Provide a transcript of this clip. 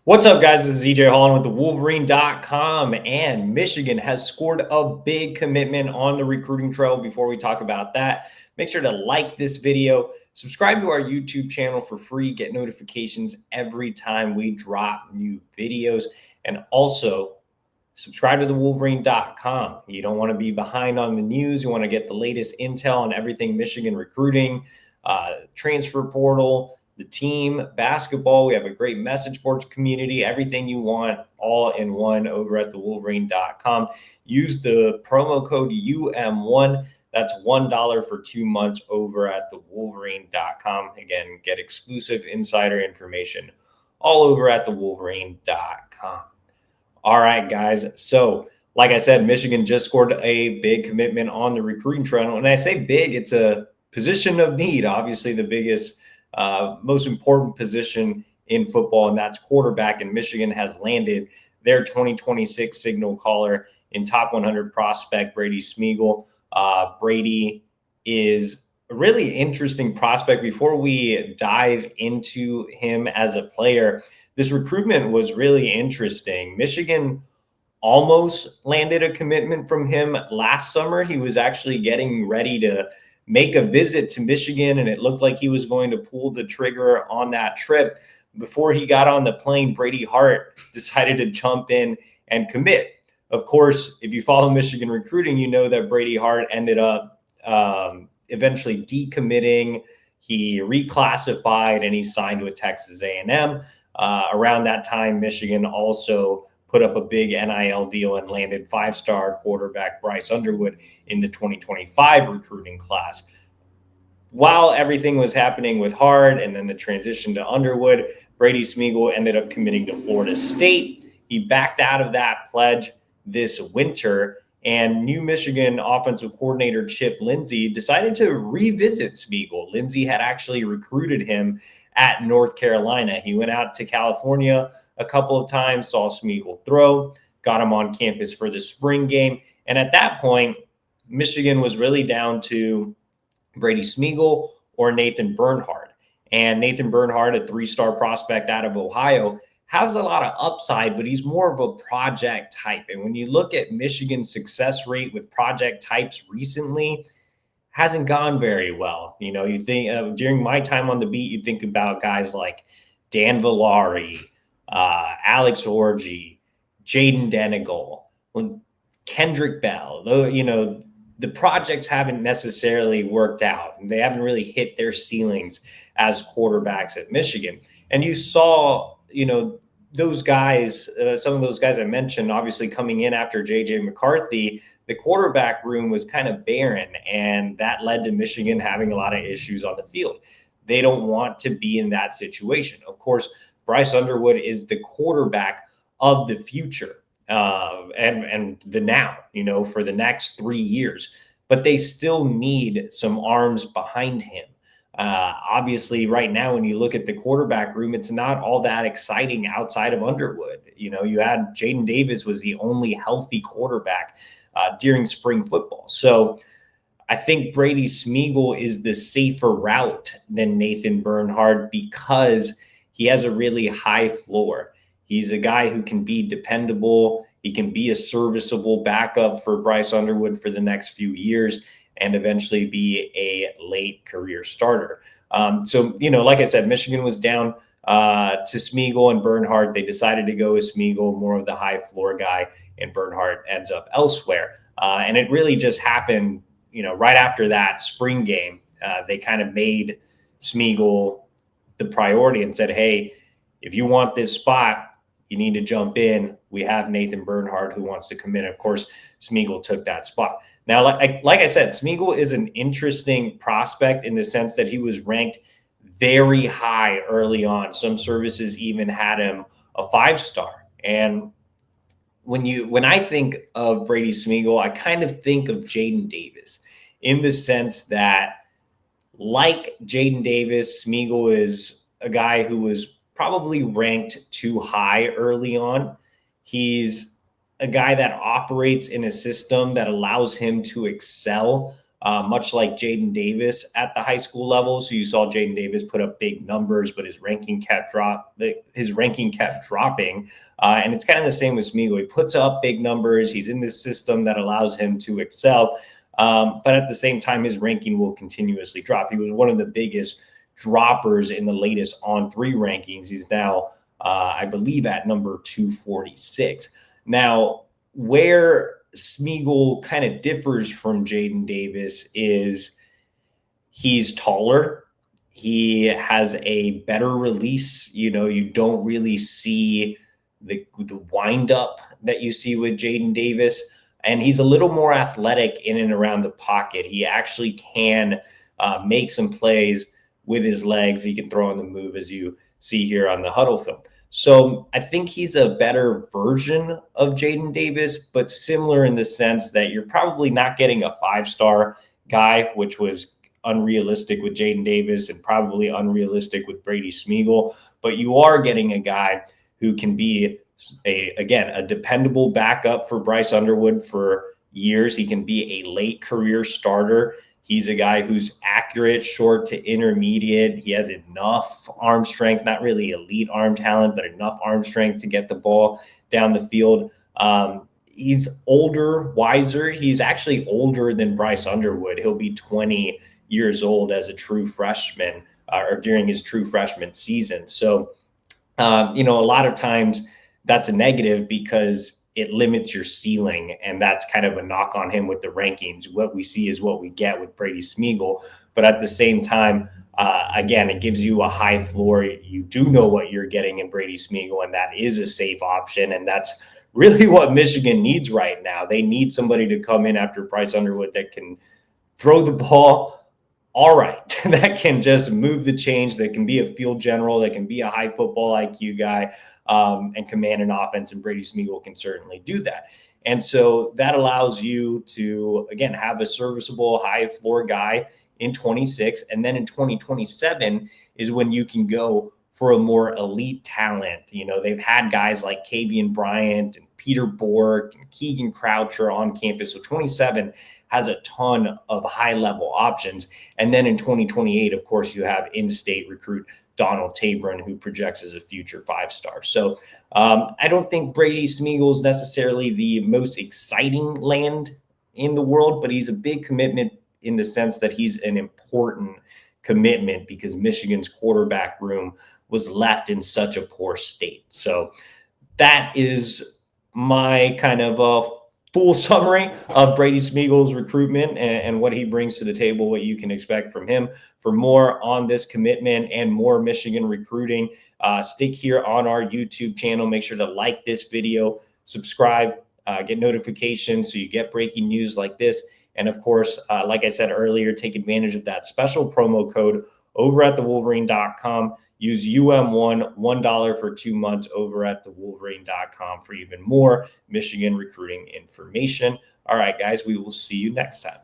What's up, guys? This is EJ Holland with the Wolverine.com, and Michigan has scored a big commitment on the recruiting trail. Before we talk about that, make sure to like this video, subscribe to our YouTube channel for free, get notifications every time we drop new videos, and also subscribe to the Wolverine.com. You don't want to be behind on the news. You want to get the latest intel on everything Michigan recruiting, transfer portal, the team, basketball. We have a great message boards community, everything you want all in one over at the Wolverine.com. Use the promo code UM1. That's $1 for 2 months over at the Wolverine.com. Again, get exclusive insider information all over at the Wolverine.com. All right, guys. So, like I said, Michigan just scored a big commitment on the recruiting trail. When I say big, it's a position of need, obviously the biggest most important position in football, and that's quarterback. And Michigan has landed their 2026 signal caller in top 100 prospect Brady Smigiel. Brady is a really interesting prospect. Before we dive into him as a player, this recruitment was really interesting. Michigan almost landed a commitment from him last summer. He was actually getting ready to make a visit to Michigan, and it looked like he was going to pull the trigger on that trip. Before he got on the plane, Brady Hart decided to jump in and commit. Of course, if you follow Michigan recruiting, you know that Brady Hart ended up eventually decommitting. He reclassified and he signed with Texas A&M. Around that time, Michigan also put up a big NIL deal and landed five-star quarterback Bryce Underwood in the 2025 recruiting class. While everything was happening with Hart and then the transition to Underwood, Brady Smigiel ended up committing to Florida State. He backed out of that pledge this winter, and new Michigan offensive coordinator Chip Lindsey decided to revisit Smigiel. Lindsey had actually recruited him at North Carolina. He went out to California a couple of times, saw Smigiel throw, got him on campus for the spring game. And at that point, Michigan was really down to Brady Smigiel or Nathan Bernhardt. And Nathan Bernhardt, a three-star prospect out of Ohio, has a lot of upside, but he's more of a project type. And when you look at Michigan's success rate with project types recently, hasn't gone very well. You know, you think during my time on the beat, you think about guys like Dan Villari, Alex Orji, Jaden Denegal, Kendrick Bell. You know, the projects haven't necessarily worked out, and they haven't really hit their ceilings as quarterbacks at Michigan. And you saw, you know, those guys, some of those guys I mentioned, obviously coming in after J.J. McCarthy, the quarterback room was kind of barren, and that led to Michigan having a lot of issues on the field. They don't want to be in that situation. Of course, Bryce Underwood is the quarterback of the future and the now, you know, for the next 3 years. But they still need some arms behind him. Obviously, right now, when you look at the quarterback room, it's not all that exciting outside of Underwood. You know, you had Jaden Davis was the only healthy quarterback during spring football. So I think Brady Smigiel is the safer route than Nathan Bernhardt because he has a really high floor. He's a guy who can be dependable. He can be a serviceable backup for Bryce Underwood for the next few years and eventually be a late career starter. So, you know, like I said, Michigan was down to Smigiel and Bernhardt. They decided to go with Smigiel, more of the high floor guy, and Bernhardt ends up elsewhere. And it really just happened, you know, right after that spring game, they kind of made Smigiel the priority and said, hey, if you want this spot, you need to jump in. We have Nathan Bernhardt who wants to come in. Of course, Smigiel took that spot. Now, like I said, Smigiel is an interesting prospect in the sense that he was ranked very high early on. Some services even had him a 5-star. And when I think of Brady Smigiel, I kind of think of Jaden Davis in the sense that, like Jaden Davis, Smigiel is a guy who was probably ranked too high early on. He's a guy that operates in a system that allows him to excel much like Jaden Davis at the high school level. So you saw Jaden Davis put up big numbers, but his ranking kept dropping. And it's kind of the same with Smigiel. He puts up big numbers. He's in this system that allows him to excel. But at the same time, his ranking will continuously drop. He was one of the biggest droppers in the latest On3 rankings. He's now, I believe, at number 246. Now, where Smigiel kind of differs from Jaden Davis is he's taller. He has a better release. You know, you don't really see the wind up that you see with Jaden Davis. And he's a little more athletic in and around the pocket. He actually can make some plays with his legs. He can throw on the move, as you see here on the huddle film. So I think he's a better version of Jaden Davis, but similar in the sense that you're probably not getting a 5-star guy, which was unrealistic with Jaden Davis and probably unrealistic with Brady Smigiel. But you are getting a guy who can be a dependable backup for Bryce Underwood for years. He can be a late career starter. He's a guy who's accurate, short to intermediate. He has enough arm strength, not really elite arm talent, but enough arm strength to get the ball down the field. He's older, wiser. He's actually older than Bryce Underwood. He'll be 20 years old as a true freshman or during his true freshman season. So, a lot of times that's a negative because it limits your ceiling, and that's kind of a knock on him with the rankings. What we see is what we get with Brady Smigiel, but at the same time, again, it gives you a high floor. You do know what you're getting in Brady Smigiel, and that is a safe option, and that's really what Michigan needs right now. They need somebody to come in after Bryce Underwood that can throw the ball all right, that can just move the change, that can be a field general, that can be a high football IQ guy, and command an offense, and Brady Smigiel can certainly do that. And so that allows you to, again, have a serviceable high floor guy in 26, and then in 2027 is when you can go for a more elite talent. You know, they've had guys like Kavian Bryant and Peter Bork and Keegan Croucher on campus. So 27 has a ton of high-level options. And then in 2028, of course, you have in-state recruit Donald Tabron, who projects as a future 5-star. So I don't think Brady Smigiel is necessarily the most exciting land in the world, but he's a big commitment in the sense that he's an important commitment because Michigan's quarterback room was left in such a poor state. So that is my kind of full summary of Brady Smigiel's recruitment and what he brings to the table, what you can expect from him. For more on this commitment and more Michigan recruiting, stick here on our YouTube channel. Make sure to like this video, subscribe, get notifications so you get breaking news like this. And of course, like I said earlier, take advantage of that special promo code over at thewolverine.com. Use UM1, $1 for 2 months over at thewolverine.com for even more Michigan recruiting information. All right, guys, we will see you next time.